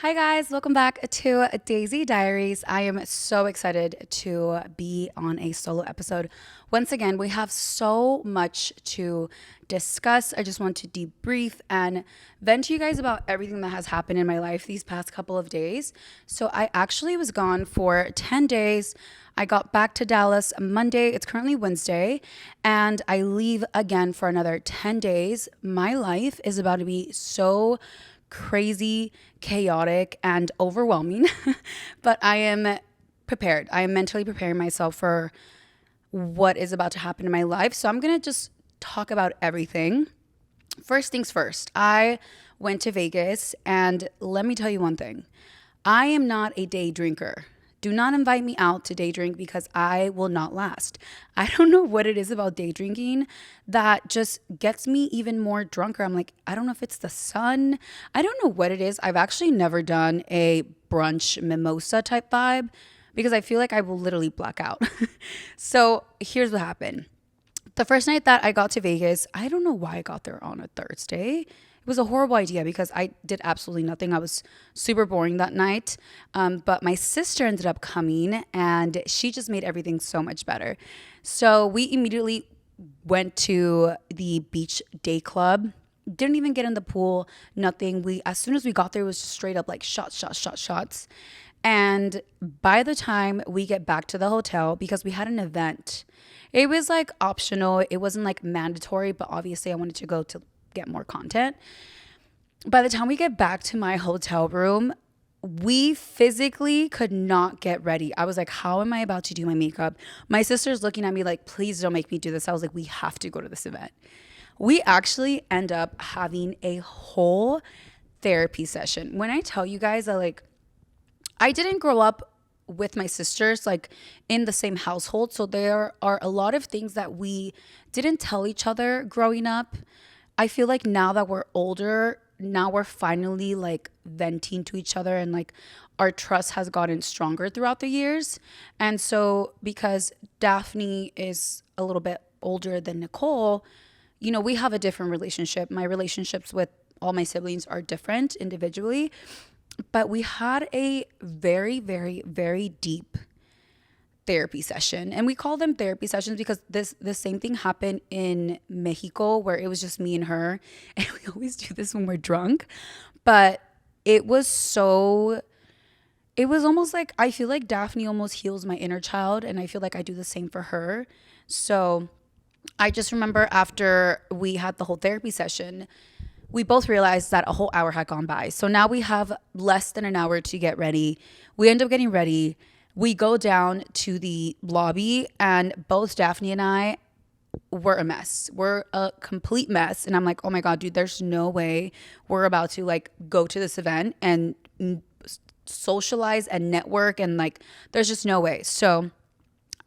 Hi, guys. Welcome back to Daisy Diaries. I am so excited to be on a solo episode. Once again, we have so much to discuss. I just want to debrief and vent to you guys about everything that has happened in my life these past couple of days. So, I actually was gone for 10 days. I got back to Dallas Monday. It's currently Wednesday, and I leave again for another 10 days. My life is about to be so crazy, chaotic, and overwhelming. But I am prepared. I am mentally preparing myself for what is about to happen in my life. So I'm going to just talk about everything. First things first, I went to Vegas, and let me tell you one thing. I am not a day drinker. Do not invite me out to day drink because I will not last. I don't know what it is about day drinking that just gets me even more drunker. I'm like, I don't know if it's the sun. I don't know what it is. I've actually never done a brunch mimosa type vibe because I feel like I will literally black out. So here's what happened. The first night that I got to Vegas, I don't know why I got there on a Thursday. It was a horrible idea because I did absolutely nothing. I was super boring that night. But my sister ended up coming and she just made everything so much better. So we immediately went to the beach day club. Didn't even get in the pool, nothing. As soon as we got there, it was just straight up like shots, shots, shots, shots. And by the time we get back to the hotel, because we had an event, it was like optional. It wasn't like mandatory, but obviously I wanted to go to get more content. By the time we get back to my hotel room, we physically could not get ready. I was like, how am I about to do my makeup? My sister's looking at me like, please don't make me do this. I was like, we have to go to this event. We actually end up having a whole therapy session. When I tell you guys that, like, I didn't grow up with my sisters like in the same household, so there are a lot of things that we didn't tell each other growing up. I feel like now that we're older, now we're finally like venting to each other, and like our trust has gotten stronger throughout the years. And so because Daphne is a little bit older than Nicole, we have a different relationship. My relationships with all my siblings are different individually. But we had a very, very, very deep therapy session. And we call them therapy sessions because the same thing happened in Mexico where it was just me and her. And we always do this when we're drunk. But it was almost like I feel like Daphne almost heals my inner child. And I feel like I do the same for her. So I just remember after we had the whole therapy session, we both realized that a whole hour had gone by. So now we have less than an hour to get ready. We end up getting ready. We go down to the lobby, and both Daphne and I were a mess. We're a complete mess. And I'm like, oh my God, dude, there's no way we're about to like go to this event and socialize and network. And like, there's just no way. So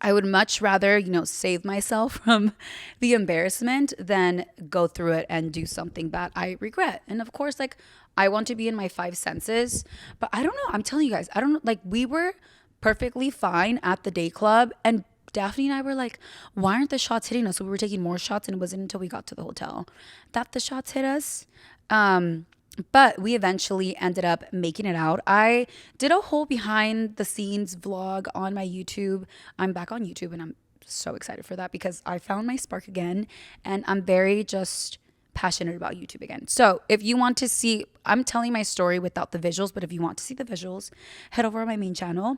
I would much rather, save myself from the embarrassment than go through it and do something that I regret. And of course, like, I want to be in my five senses, but I don't know. I'm telling you guys, I don't know. Like, we were perfectly fine at the day club, and Daphne and I were like, why aren't the shots hitting us? So we were taking more shots, and it wasn't until we got to the hotel that the shots hit us. But we eventually ended up making it out. I did a whole behind the scenes vlog on my YouTube. I'm back on YouTube and I'm so excited for that because I found my spark again, and I'm very just passionate about YouTube again. So if you want to see, I'm telling my story without the visuals, but if you want to see the visuals, head over to my main channel.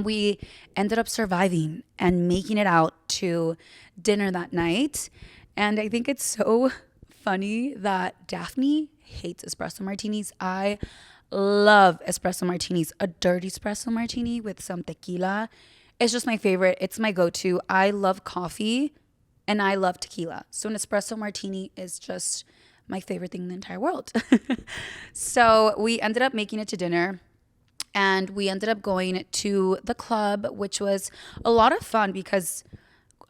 We ended up surviving and making it out to dinner that night. And I think it's so funny that Daphne hates espresso martinis. I love espresso martinis. A dirty espresso martini with some tequila. It's just my favorite. It's my go-to. I love coffee and I love tequila. So an espresso martini is just my favorite thing in the entire world. So we ended up making it to dinner. And we ended up going to the club, which was a lot of fun because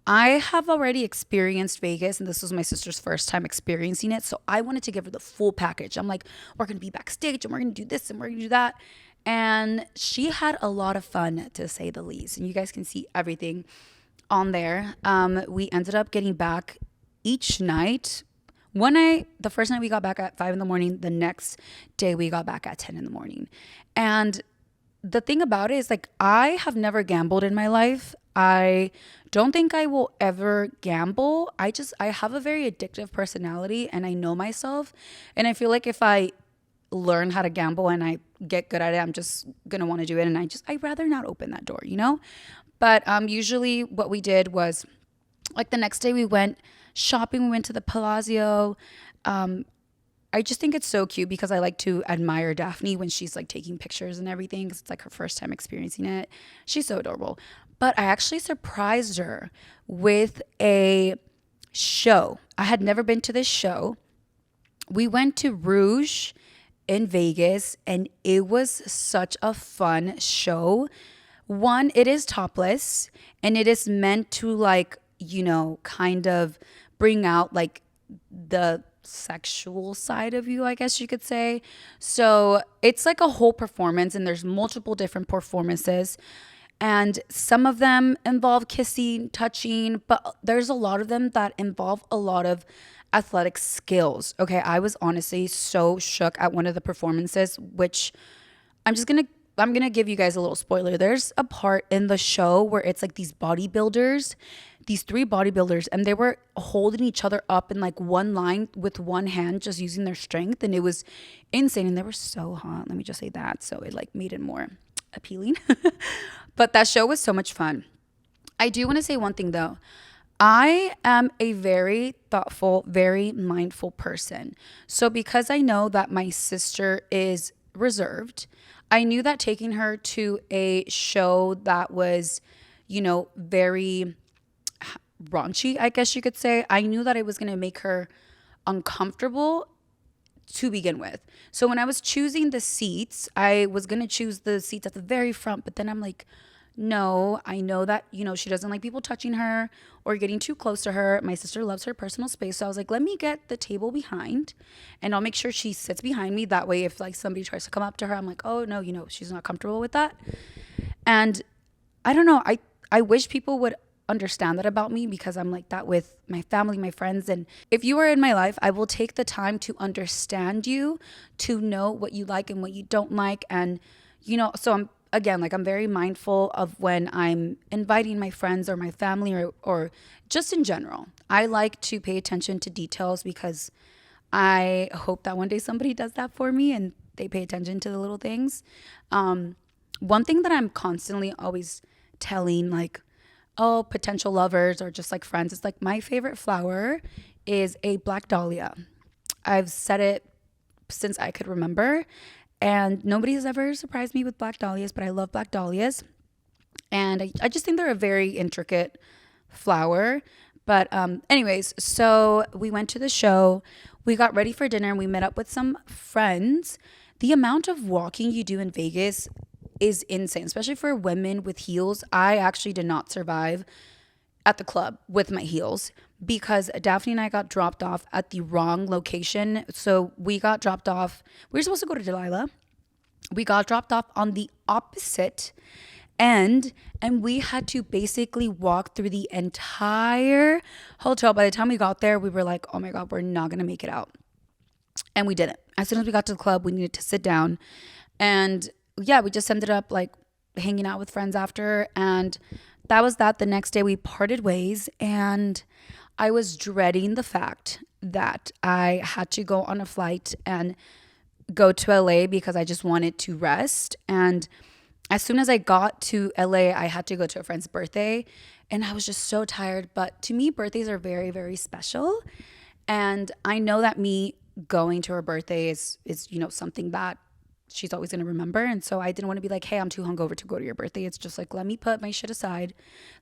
I have already experienced Vegas, and this was my sister's first time experiencing it. So I wanted to give her the full package. I'm like, we're going to be backstage and we're going to do this and we're going to do that. And she had a lot of fun, to say the least. And you guys can see everything on there. We ended up getting back each night One night, the first night we got back at 5 in the morning. The next day we got back at 10 in the morning. And the thing about it is like, I have never gambled in my life. I don't think I will ever gamble. I have a very addictive personality and I know myself. And I feel like if I learn how to gamble and I get good at it, I'm just going to want to do it. And I'd rather not open that door, you know? But usually what we did was like the next day we went shopping. We went to the Palazzo. I just think it's so cute because I like to admire Daphne when she's like taking pictures and everything because it's like her first time experiencing it. She's so adorable. But I actually surprised her with a show. I had never been to this show. We went to Rouge in Vegas and it was such a fun show. One, it is topless and it is meant to like, you know, kind of bring out like the sexual side of you, I guess you could say. So it's like a whole performance and there's multiple different performances. And some of them involve kissing, touching, but there's a lot of them that involve a lot of athletic skills. Okay, I was honestly so shook at one of the performances, which I'm gonna give you guys a little spoiler. There's a part in the show where it's like these bodybuilders, these three bodybuilders, and they were holding each other up in like one line with one hand, just using their strength, and it was insane. And they were so hot. Let me just say that. So it like made it more appealing. But that show was so much fun. I do want to say one thing though. I am a very thoughtful, very mindful person. So because I know that my sister is reserved, I knew that taking her to a show that was, you know, very raunchy, I guess you could say, I knew that it was going to make her uncomfortable to begin with. So when I was choosing the seats, I was going to choose the seats at the very front, but then I'm like, no, I know that, you know, she doesn't like people touching her or getting too close to her. My sister loves her personal space. So I was like, let me get the table behind and I'll make sure she sits behind me. That way, if like somebody tries to come up to her, I'm like, oh no, you know, she's not comfortable with that. And I don't know. I wish people would understand that about me because I'm like that with my family, my friends. And if you are in my life, I will take the time to understand you, to know what you like and what you don't like. And, you know, so I'm very mindful of when I'm inviting my friends or my family or just in general. I like to pay attention to details because I hope that one day somebody does that for me and they pay attention to the little things. One thing that I'm constantly always telling like, oh, potential lovers or just like friends, it's like my favorite flower is a black dahlia. I've said it since I could remember. And nobody has ever surprised me with black dahlias, but I love black dahlias. And I just think they're a very intricate flower. But anyways, so we went to the show. We got ready for dinner and we met up with some friends. The amount of walking you do in Vegas is insane, especially for women with heels. I actually did not survive at the club with my heels because Daphne and I got dropped off at the wrong location. So we got dropped off. We were supposed to go to Delilah. We got dropped off on the opposite end and we had to basically walk through the entire hotel. By the time we got there, we were like, oh my God, we're not going to make it out. And we didn't. As soon as we got to the club, we needed to sit down. And yeah, we just ended up like hanging out with friends after. And that was that. The next day we parted ways and I was dreading the fact that I had to go on a flight and go to LA because I just wanted to rest. And as soon as I got to LA, I had to go to a friend's birthday and I was just so tired. But to me, birthdays are very, very special. And I know that me going to her birthday is you know, something that she's always going to remember. And so I didn't want to be like, hey, I'm too hungover to go to your birthday. It's just like, let me put my shit aside.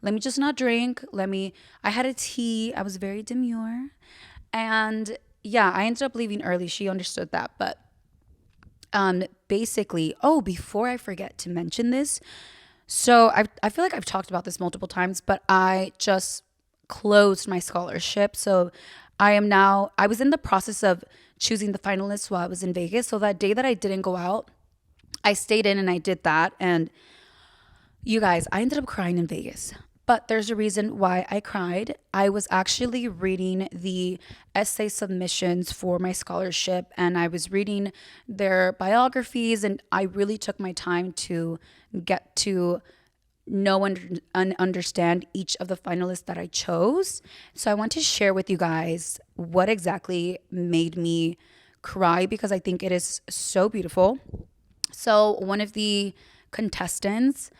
Let me just not drink. I had a tea. I was very demure. And yeah, I ended up leaving early. She understood that. But basically, before I forget to mention this. So I feel like I've talked about this multiple times, but I just closed my scholarship. So I was in the process of choosing the finalists while I was in Vegas. So that day that I didn't go out, I stayed in and I did that. And you guys, I ended up crying in Vegas But there's a reason why I cried. I was actually reading the essay submissions for my scholarship, and I was reading their biographies, and I really took my time to get to know and understand each of the finalists that I chose. So I want to share with you guys what exactly made me cry, because I think it is so beautiful. So one of the contestants,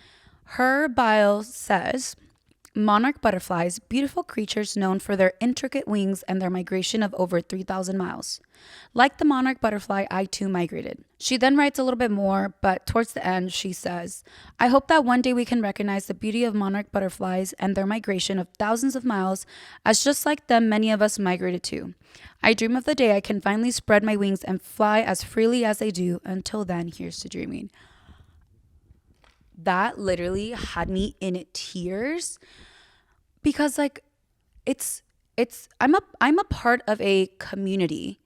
her bio says, monarch butterflies, beautiful creatures known for their intricate wings and their migration of over 3,000 miles. Like the monarch butterfly, I too migrated. She then writes a little bit more, but towards the end, she says, I hope that one day we can recognize the beauty of monarch butterflies and their migration of thousands of miles, as just like them, many of us migrated too. I dream of the day I can finally spread my wings and fly as freely as they do. Until then, here's to dreaming. That literally had me in tears, because like I'm a part of a community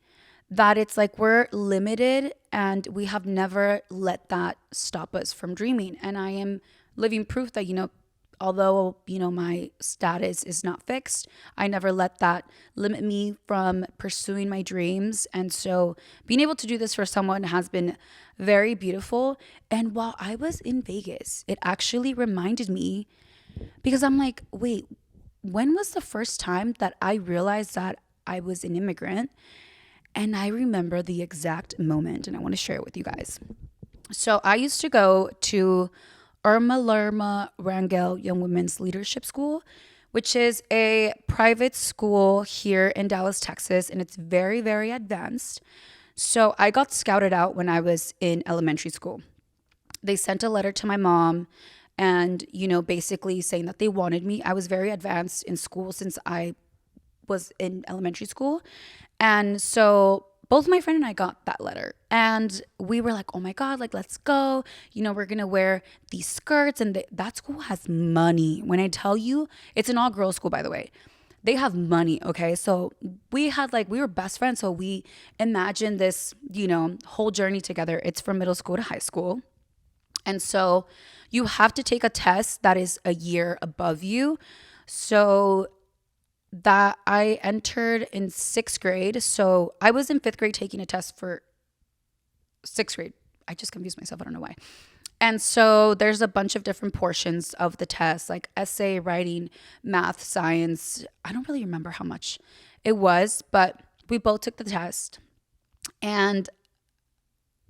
that it's like we're limited, and we have never let that stop us from dreaming. And I am living proof that, although, my status is not fixed, I never let that limit me from pursuing my dreams. And so being able to do this for someone has been very beautiful. And while I was in Vegas, it actually reminded me, because I'm like, wait, when was the first time that I realized that I was an immigrant? And I remember the exact moment, and I want to share it with you guys. So I used to go to Irma Lerma Rangel Young Women's Leadership School, which is a private school here in Dallas, Texas, and it's very, very advanced. So I got scouted out when I was in elementary school. They sent a letter to my mom and, basically saying that they wanted me. I was very advanced in school since I was in elementary school. And so both my friend and I got that letter, and we were like, oh my God, like, let's go. We're going to wear these skirts, and that school has money. When I tell you, it's an all girls school, by the way. They have money. Okay. So we were best friends. So we imagined this, whole journey together. It's from middle school to high school. And so you have to take a test that is a year above you. So that I entered in 6th grade. So I was in 5th grade taking a test for 6th grade. I just confused myself. I don't know why. And so there's a bunch of different portions of the test, like essay, writing, math, science. I don't really remember how much it was, but we both took the test, and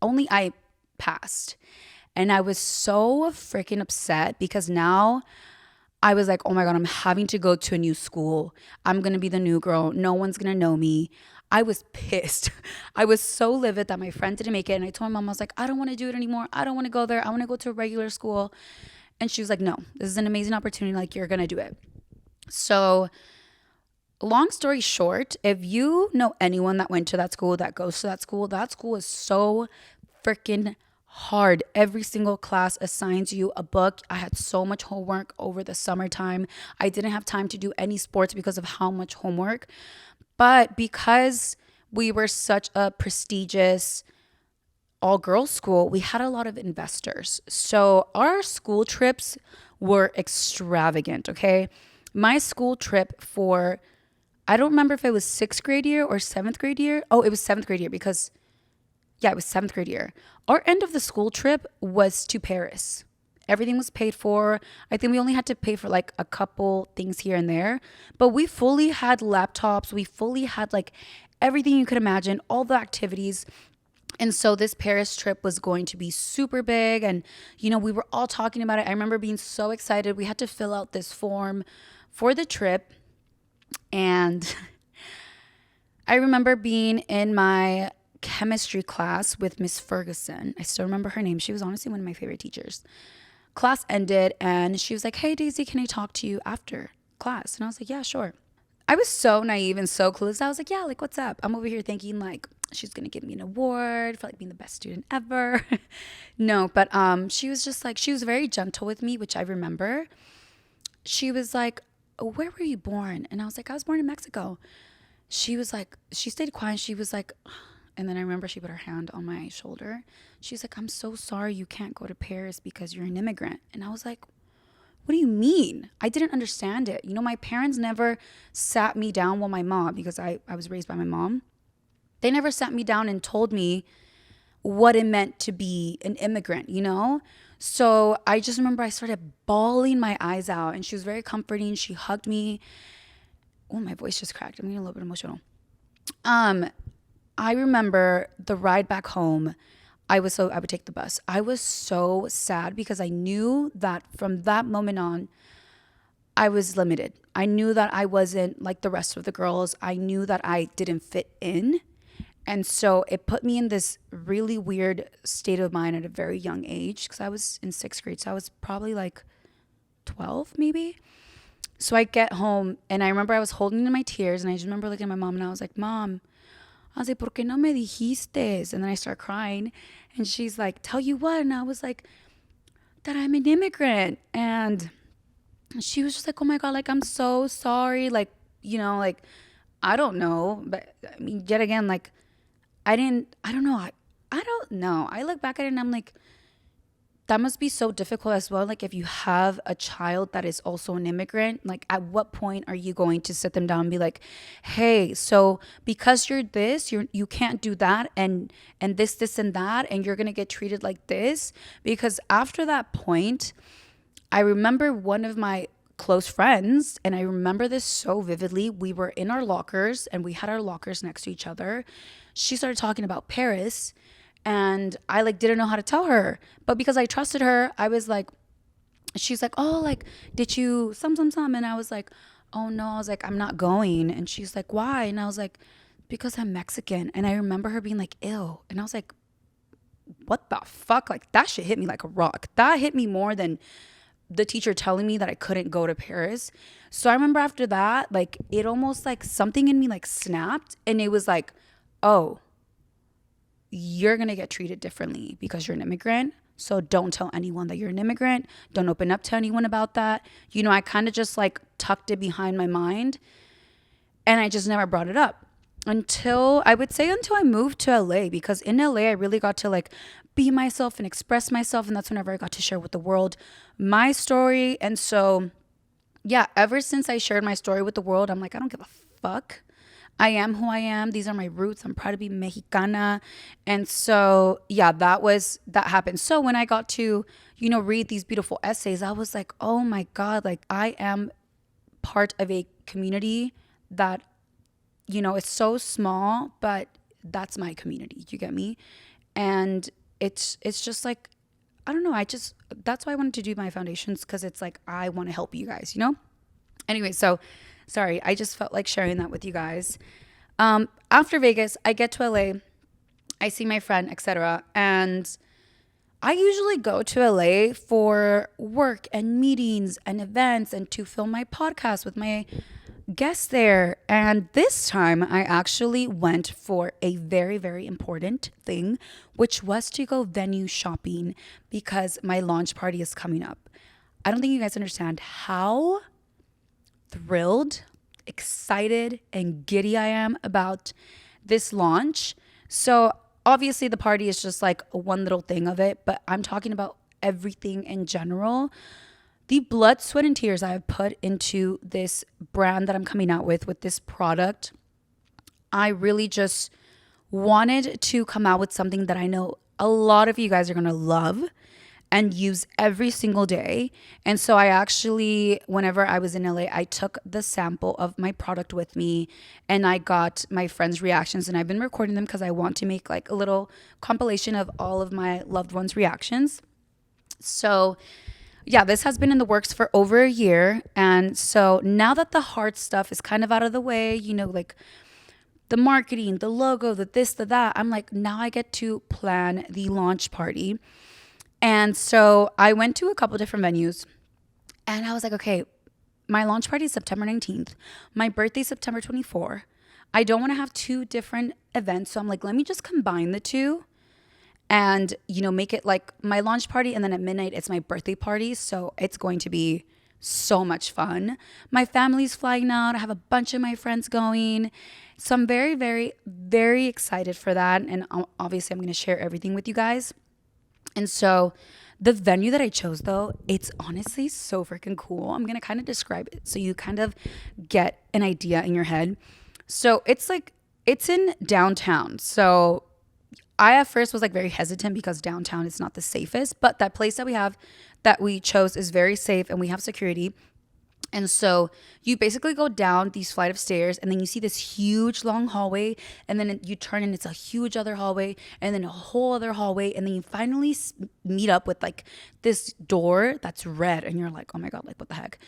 only I passed. And I was so freaking upset, because now I was like, oh my God, I'm having to go to a new school. I'm going to be the new girl. No one's going to know me. I was pissed. I was so livid that my friend didn't make it. And I told my mom, I was like, I don't want to do it anymore. I don't want to go there. I want to go to a regular school. And she was like, no, this is an amazing opportunity. Like, you're going to do it. So long story short, if you know anyone that went to that school, that goes to that school is so freaking hard. Every single class assigns you a book. I had so much homework over the summertime. I didn't have time to do any sports because of how much homework. But because we were such a prestigious all girls school, we had a lot of investors. So our school trips were extravagant. Okay. My school trip for, I don't remember if it was 6th grade year or 7th grade year. Oh, it was 7th grade year, because it was 7th grade year. Our end of the school trip was to Paris. Everything was paid for. I think we only had to pay for like a couple things here and there, but we fully had laptops. We fully had like everything you could imagine, all the activities. And so this Paris trip was going to be super big. And, we were all talking about it. I remember being so excited. We had to fill out this form for the trip. And I remember being in my chemistry class with Miss Ferguson. I still remember her name. She was honestly one of my favorite teachers. Class ended, and she was like, hey, Daisy, can I talk to you after class? And I was like, yeah, sure. I was so naive and so clueless. I was like, yeah, like, what's up? I'm over here thinking like she's going to give me an award for like being the best student ever. No, but she was just like, she was very gentle with me, which I remember. She was like, where were you born? And I was like, I was born in Mexico. She was like, she stayed quiet. She was like, and then I remember she put her hand on my shoulder. She's like, I'm so sorry you can't go to Paris because you're an immigrant. And I was like, what do you mean? I didn't understand it. You know, my parents never sat me down, well, my mom, because I was raised by my mom. They never sat me down and told me what it meant to be an immigrant, you know? So I just remember I started bawling my eyes out, and she was very comforting. She hugged me. Oh, my voice just cracked. I'm getting a little bit emotional. I remember the ride back home. I would take the bus. I was so sad because I knew that from that moment on, I was limited. I knew that I wasn't like the rest of the girls. I knew that I didn't fit in. And so it put me in this really weird state of mind at a very young age, because I was in sixth grade. So I was probably like 12, maybe. So I get home and I remember I was holding in my tears, and I just remember looking at my mom and I was like, Mom, I was like, ¿por qué no me dijiste? And then I start crying, and she's like, tell you what? And I was like, that I'm an immigrant. And she was just like, oh my God, like, I'm so sorry. Like, you know, like, I don't know. But I mean, yet again, like, I don't know. I don't know. I look back at it and I'm like, that must be so difficult as well. Like, if you have a child that is also an immigrant, like, at what point are you going to sit them down and be like, hey, so because you're this, you can't do that, and this and that, and you're gonna get treated like this? Because after that point, I remember one of my close friends, and I remember this so vividly. We were in our lockers and we had our lockers next to each other. She started talking about Paris, and I like didn't know how to tell her. But because I trusted her, I was like, she's like, oh, like, did you some? And I was like, oh no, I was like, I'm not going. And she's like, why? And I was like, because I'm Mexican. And I remember her being like, ew. And I was like, what the fuck? Like, that shit hit me like a rock. That hit me more than the teacher telling me that I couldn't go to Paris. So I remember after that, like, it almost like something in me like snapped, and it was like, oh, you're going to get treated differently because you're an immigrant. So don't tell anyone that you're an immigrant. Don't open up to anyone about that. You know, I kind of just like tucked it behind my mind, and I just never brought it up until I moved to LA, because in LA I really got to like be myself and express myself, and that's whenever I got to share with the world my story. And so yeah, ever since I shared my story with the world, I'm like, I don't give a fuck. I am who I am. These are my roots. I'm proud to be Mexicana. And so yeah, that happened. So when I got to, you know, read these beautiful essays, I was like, oh my God, like, I am part of a community that, you know, it's so small, but that's my community. You get me? And it's just like, I don't know. That's why I wanted to do my foundations, because it's like, I want to help you guys, you know? Anyway, so sorry. I just felt like sharing that with you guys. After Vegas, I get to LA. I see my friend, etc. And I usually go to LA for work and meetings and events and to film my podcast with my guests there. And this time I actually went for a very, very important thing, which was to go venue shopping, because my launch party is coming up. I don't think you guys understand how thrilled, excited, and giddy I am about this launch. So obviously the party is just like one little thing of it, but I'm talking about everything in general. The blood, sweat, and tears I have put into this brand that I'm coming out with this product. I really just wanted to come out with something that I know a lot of you guys are going to love and use every single day. And so I actually, whenever I was in LA, I took the sample of my product with me, and I got my friends' reactions, and I've been recording them because I want to make like a little compilation of all of my loved ones' reactions. So yeah, this has been in the works for over a year. And so now that the hard stuff is kind of out of the way, you know, like the marketing, the logo, the this, the that, I'm like, now I get to plan the launch party. And so I went to a couple different venues, and I was like, okay, my launch party is September 19th. My birthday is September 24th. I don't want to have two different events. So I'm like, let me just combine the two and, you know, make it like my launch party, and then at midnight it's my birthday party. So it's going to be so much fun. My family's flying out. I have a bunch of my friends going. So I'm very, very, very excited for that. And obviously I'm going to share everything with you guys. And so The venue that I chose, though, it's honestly so freaking cool. I'm gonna kind of describe it so you kind of get an idea in your head. So it's in downtown. So I at first was like very hesitant because downtown is not the safest, but that place that we chose is very safe and we have security. And so you basically go down these flight of stairs and then you see this huge long hallway and then you turn and it's a huge other hallway and then a whole other hallway and then you finally meet up with like this door that's red and you're like, "Oh my God, like what the heck?"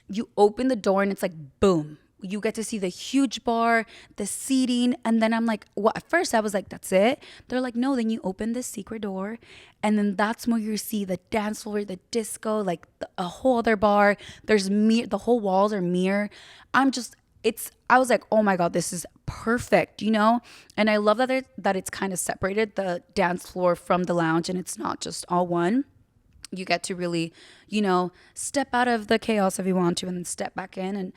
You open the door and it's like boom. You get to see the huge bar, the seating, and then I'm like, well, at first I was like, that's it. They're like, no, then you open this secret door, and then that's where you see the dance floor, the disco, like a whole other bar. There's the whole walls are mirror. I was like, oh my God, this is perfect, you know? And I love that it's kind of separated the dance floor from the lounge and it's not just all one. You get to really, step out of the chaos if you want to and then step back in. And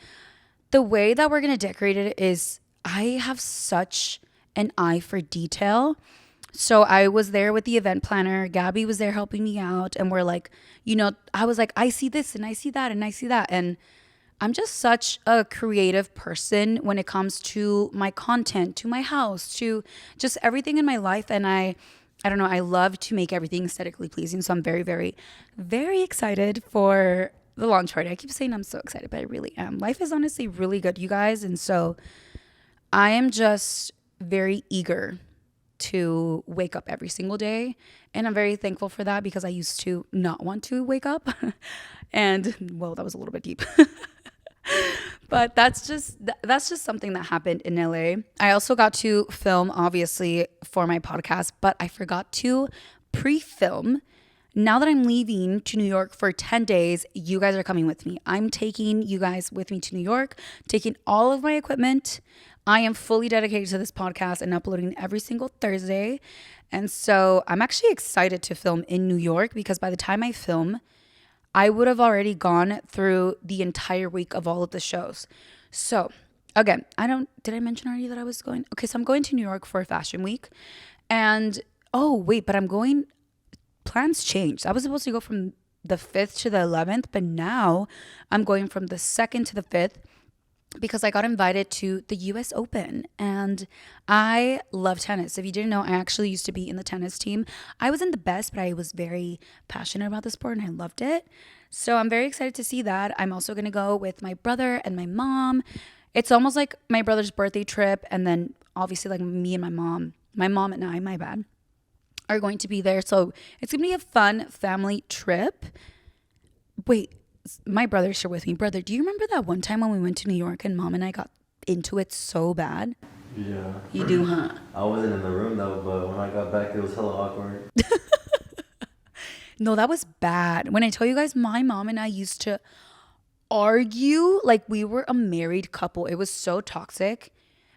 the way that we're going to decorate it is I have such an eye for detail. So I was there with the event planner. Gabby was there helping me out. And we're like, I was like, I see this and I see that and I see that. And I'm just such a creative person when it comes to my content, to my house, to just everything in my life. And I don't know, I love to make everything aesthetically pleasing. So I'm very, very, very excited for the launch party. I keep saying I'm so excited, but I really am. Life is honestly really good, you guys. And so I am just very eager to wake up every single day. And I'm very thankful for that because I used to not want to wake up. And well, that was a little bit deep. But that's just something that happened in LA. I also got to film obviously for my podcast, but I forgot to pre-film. Now that I'm leaving to New York for 10 days, you guys are coming with me. I'm taking you guys with me to New York, taking all of my equipment. I am fully dedicated to this podcast and uploading every single Thursday. And so I'm actually excited to film in New York because by the time I film, I would have already gone through the entire week of all of the shows. So again, did I mention already that I was going? Okay, so I'm going to New York for Fashion Week. And but I'm going, plans changed. I was supposed to go from the 5th to the 11th, but now I'm going from the 2nd to the 5th because I got invited to the US Open and I love tennis. If you didn't know, I actually used to be in the tennis team. I was in the best, but I was very passionate about the sport and I loved it. So I'm very excited to see that. I'm also going to go with my brother and my mom. It's almost like my brother's birthday trip and then obviously like me and my mom and I, my bad, are going to be there. So it's gonna be a fun family trip. Wait, my brother's here with me. Brother, do you remember that one time when we went to New York and mom and I got into it so bad? Yeah. You do, huh? I wasn't in the room though, but when I got back, it was hella awkward. No, that was bad. When I tell you guys, my mom and I used to argue like we were a married couple. It was so toxic.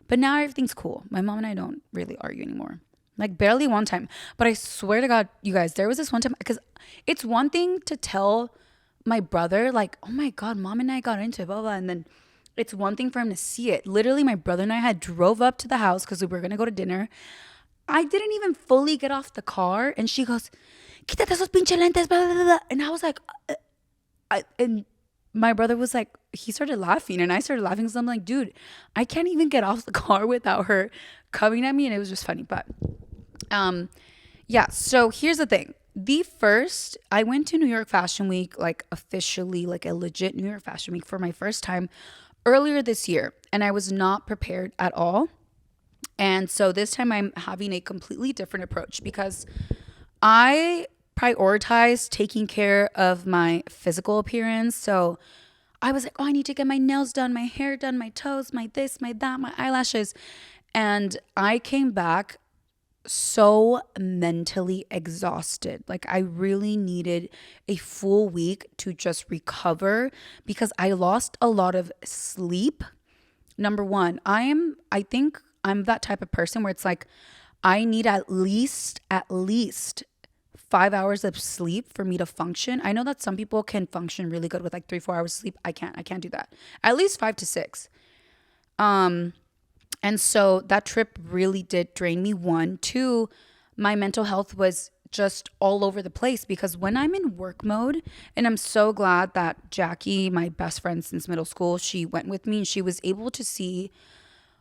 But now everything's cool. My mom and I don't really argue anymore. Like barely one time. But I swear to God, you guys, there was this one time because it's one thing to tell my brother like, oh my God, mom and I got into it, blah, blah. And then it's one thing for him to see it. Literally, my brother and I had drove up to the house because we were going to go to dinner. I didn't even fully get off the car. And she goes, quítate esos pinche lentes, blah, blah, blah. And I was like, and my brother was like, he started laughing and I started laughing. So I'm like, dude, I can't even get off the car without her coming at me. And it was just funny. But yeah, so here's the thing. I went to New York Fashion Week, like officially, like a legit New York Fashion Week for my first time earlier this year. And I was not prepared at all. And so this time I'm having a completely different approach because I prioritize taking care of my physical appearance. So I was like, oh, I need to get my nails done, my hair done, my toes, my this, my that, my eyelashes. And I came back so mentally exhausted. Like I really needed a full week to just recover because I lost a lot of sleep. Number one, I think I'm that type of person where it's like I need at least 5 hours of sleep for me to function. I know that some people can function really good with like 3-4 hours of sleep. I can't do that. At least 5 to 6. And so that trip really did drain me. 1, 2, my mental health was just all over the place because when I'm in work mode, and I'm so glad that Jackie, my best friend since middle school, she went with me and she was able to see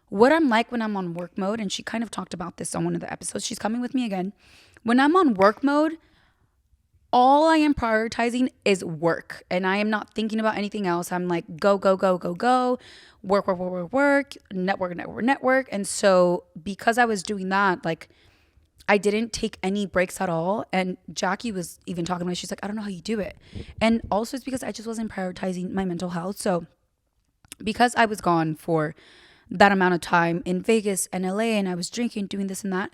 what I'm like when I'm on work mode. And she kind of talked about this on one of the episodes. She's coming with me again. When I'm on work mode, all I am prioritizing is work and I am not thinking about anything else. I'm like, go, go, go, go, go, work, work, work, work, work, network, network, network. And so because I was doing that, like I didn't take any breaks at all. And Jackie was even talking to me. She's like, I don't know how you do it. And also it's because I just wasn't prioritizing my mental health. So because I was gone for that amount of time in Vegas and LA and I was drinking, doing this and that,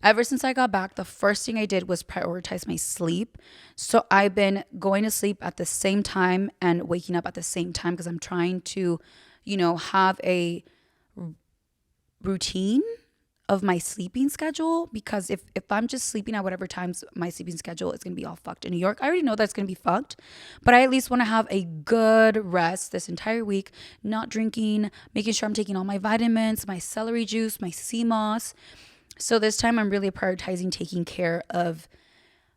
ever since I got back, the first thing I did was prioritize my sleep. So I've been going to sleep at the same time and waking up at the same time because I'm trying to, have a routine of my sleeping schedule, because if I'm just sleeping at whatever times, my sleeping schedule is going to be all fucked. In New York, I already know that's going to be fucked, but I at least want to have a good rest this entire week, not drinking, making sure I'm taking all my vitamins, my celery juice, my sea moss. So this time I'm really prioritizing taking care of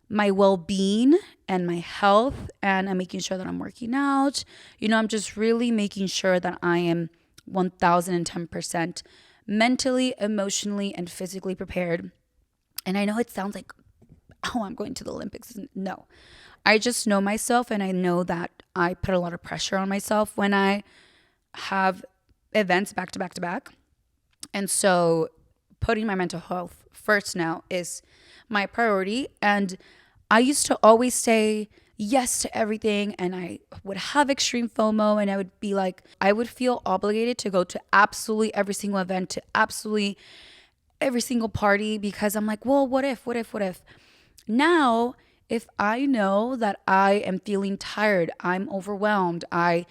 my well-being and my health, and I'm making sure that I'm working out. I'm just really making sure that I am 1010% mentally, emotionally, and physically prepared. And I know it sounds like, oh, I'm going to the Olympics. No, I just know myself, and I know that I put a lot of pressure on myself when I have events back to back to back. And so putting my mental health first now is my priority. And I used to always say yes to everything, and I would have extreme FOMO, and I would be like, I would feel obligated to go to absolutely every single event, to absolutely every single party, because I'm like, well, what if? Now, if I know that I am feeling tired, I'm overwhelmed, I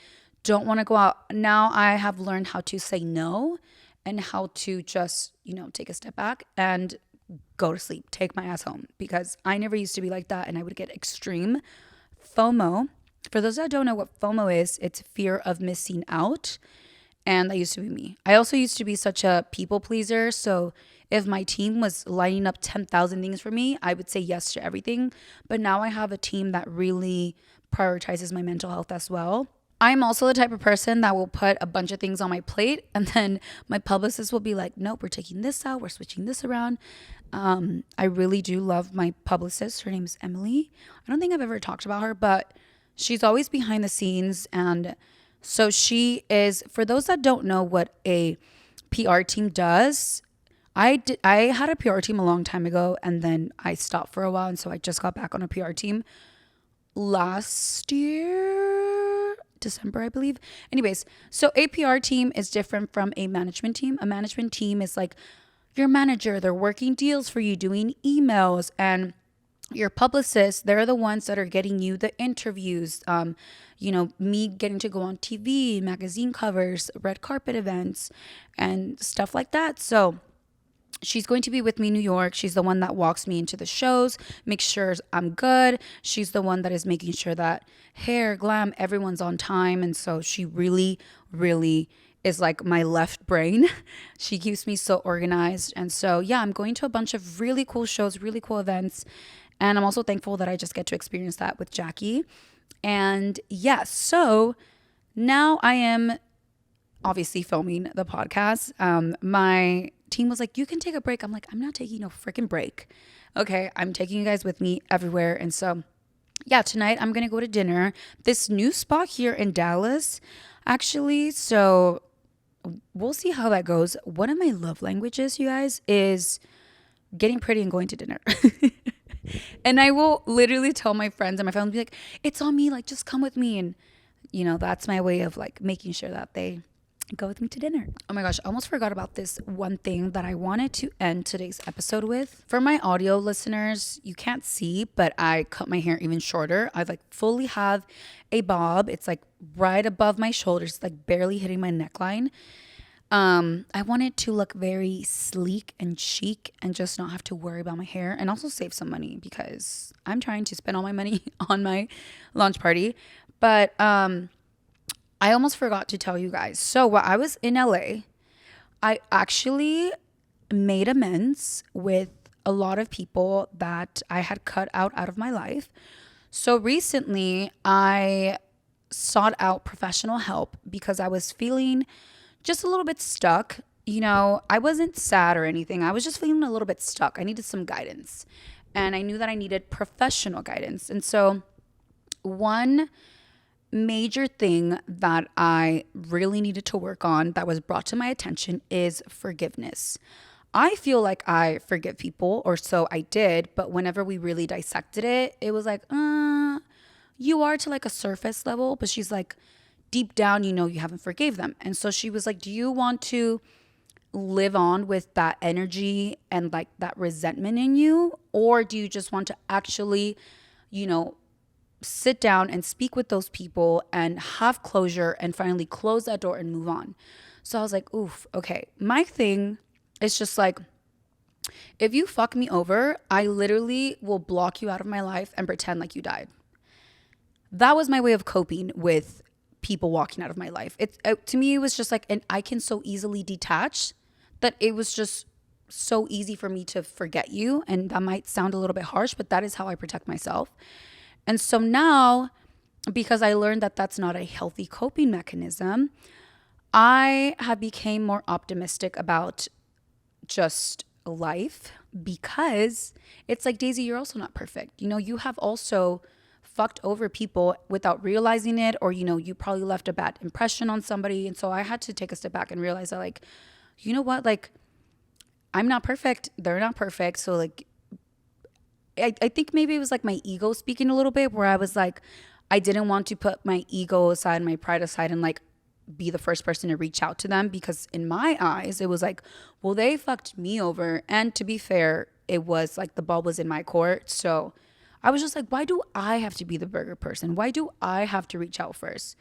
don't want to go out, now I have learned how to say no and how to just, take a step back and go to sleep, take my ass home, because I never used to be like that, and I would get extreme FOMO. For those that don't know what FOMO is, it's fear of missing out. And that used to be me. I also used to be such a people pleaser. So if my team was lining up 10,000 things for me, I would say yes to everything. But now I have a team that really prioritizes my mental health as well. I'm also the type of person that will put a bunch of things on my plate, and then my publicist will be like, nope, we're taking this out, we're switching this around. I really do love my publicist. Her name is Emily. I don't think I've ever talked about her, but she's always behind the scenes. And so she is, for those that don't know what a PR team does, I had a PR team a long time ago, and then I stopped for a while. And so I just got back on a PR team last year, December, I believe. Anyways, so a PR team is different from a management team. A management team is like your manager, they're working deals for you, doing emails, and your publicists, they're the ones that are getting you the interviews, me getting to go on TV, magazine covers, red carpet events, and stuff like that. So she's going to be with me in New York. She's the one that walks me into the shows, makes sure I'm good. She's the one that is making sure that hair, glam, everyone's on time. And so she really, really is like my left brain. She keeps me so organized. And so, yeah, I'm going to a bunch of really cool shows, really cool events. And I'm also thankful that I just get to experience that with Jackie. And yeah, so now I am obviously filming the podcast. My team was like, you can take a break. I'm like, I'm not taking no freaking break. Okay, I'm taking you guys with me everywhere. And so, yeah, tonight I'm going to go to dinner. This new spot here in Dallas, actually. So we'll see how that goes. One of my love languages, you guys, is getting pretty and going to dinner. And I will literally tell my friends and my family, be like, it's on me, like, just come with me. And, that's my way of like making sure that they go with me to dinner. Oh my gosh, I almost forgot about this one thing that I wanted to end today's episode with. For my audio listeners, you can't see, but I cut my hair even shorter. I like fully have a bob. It's like right above my shoulders, like barely hitting my neckline. I want it to look very sleek and chic and just not have to worry about my hair, and also save some money because I'm trying to spend all my money on my launch party. But I almost forgot to tell you guys. So while I was in LA, I actually made amends with a lot of people that I had cut out of my life. So recently, I sought out professional help because I was feeling just a little bit stuck. I wasn't sad or anything. I was just feeling a little bit stuck. I needed some guidance. And I knew that I needed professional guidance. And so, one major thing that I really needed to work on that was brought to my attention is forgiveness. I feel like I forgive people, or so I did, but whenever we really dissected it, it was like, you are to like a surface level, but she's like, deep down, you haven't forgave them. And so she was like, do you want to live on with that energy and like that resentment in you? Or do you just want to actually, you know, sit down and speak with those people and have closure and finally close that door and move on? So I was like, oof, okay. My thing is just like, if you fuck me over, I literally will block you out of my life and pretend like you died. That was my way of coping with people walking out of my life. To me, it was just like, and I can so easily detach that it was just so easy for me to forget you. And that might sound a little bit harsh, but that is how I protect myself. And so now, because I learned that that's not a healthy coping mechanism, I have become more optimistic about just life, because it's like, Daisy, you're also not perfect. You have also fucked over people without realizing it, or you probably left a bad impression on somebody. And so I had to take a step back and realize that, like, you know what, like, I'm not perfect, they're not perfect. So like, I think maybe it was like my ego speaking a little bit, where I was like, I didn't want to put my ego aside, my pride aside, and like be the first person to reach out to them, because in my eyes it was like, well, they fucked me over. And to be fair, it was like the ball was in my court. So I was just like, why do I have to be the bigger person? Why do I have to reach out first?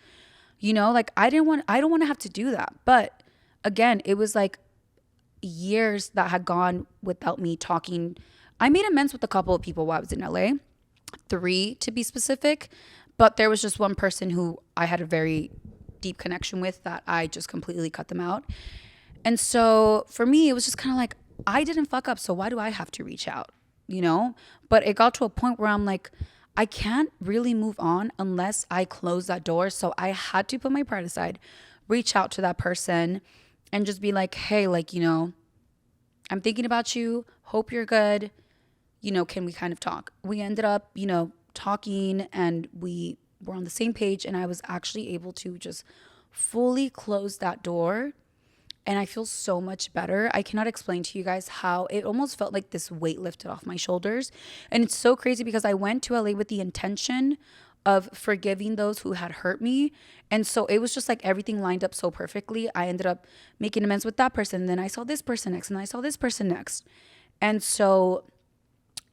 Like, I don't want to have to do that. But again, it was like years that had gone without me talking. I made amends with a couple of people while I was in LA, 3 to be specific, but there was just one person who I had a very deep connection with that I just completely cut them out. And so for me, it was just kind of like, I didn't fuck up, so why do I have to reach out? But it got to a point where I'm like, I can't really move on unless I close that door. So I had to put my pride aside, reach out to that person, and just be like, hey, like, I'm thinking about you, hope you're good, can we kind of talk? We ended up, talking, and we were on the same page, and I was actually able to just fully close that door. And I feel so much better. I cannot explain to you guys how it almost felt like this weight lifted off my shoulders. And it's so crazy because I went to LA with the intention of forgiving those who had hurt me. And so it was just like everything lined up so perfectly. I ended up making amends with that person. Then I saw this person next, and I saw this person next. And so,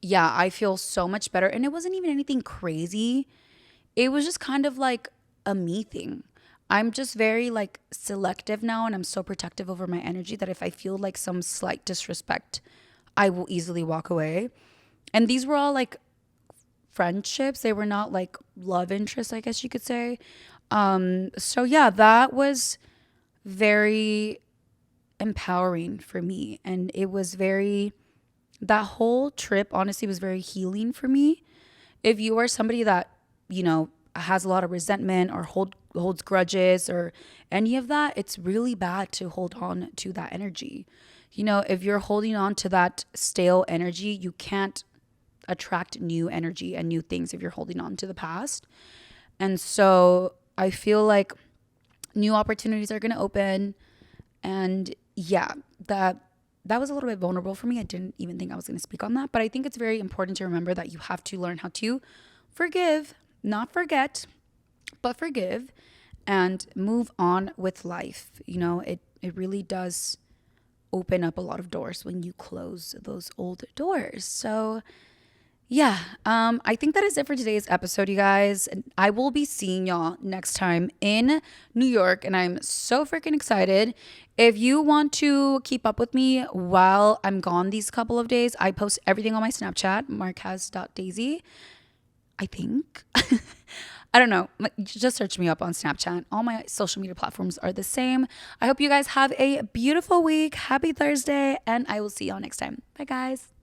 yeah, I feel so much better. And it wasn't even anything crazy. It was just kind of like a me thing. I'm just very like selective now, and I'm so protective over my energy that if I feel like some slight disrespect, I will easily walk away. And these were all like friendships. They were not like love interests, I guess you could say. So yeah, that was very empowering for me. And it was that whole trip honestly was very healing for me. If you are somebody that, has a lot of resentment or holds grudges or any of that, it's really bad to hold on to that energy. If you're holding on to that stale energy, you can't attract new energy and new things if you're holding on to the past. And so I feel like new opportunities are going to open. And yeah, that was a little bit vulnerable for me. I didn't even think I was going to speak on that, but I think it's very important to remember that you have to learn how to forgive, not forget, but forgive, and move on with life. It really does open up a lot of doors when you close those old doors. So yeah, I think that is it for today's episode, you guys. And I will be seeing y'all next time in New York, and I'm so freaking excited. If you want to keep up with me while I'm gone these couple of days, I post everything on my Snapchat, marquez.daisy, I think. I don't know. Just search me up on Snapchat. All my social media platforms are the same. I hope you guys have a beautiful week. Happy Thursday, and I will see y'all next time. Bye, guys.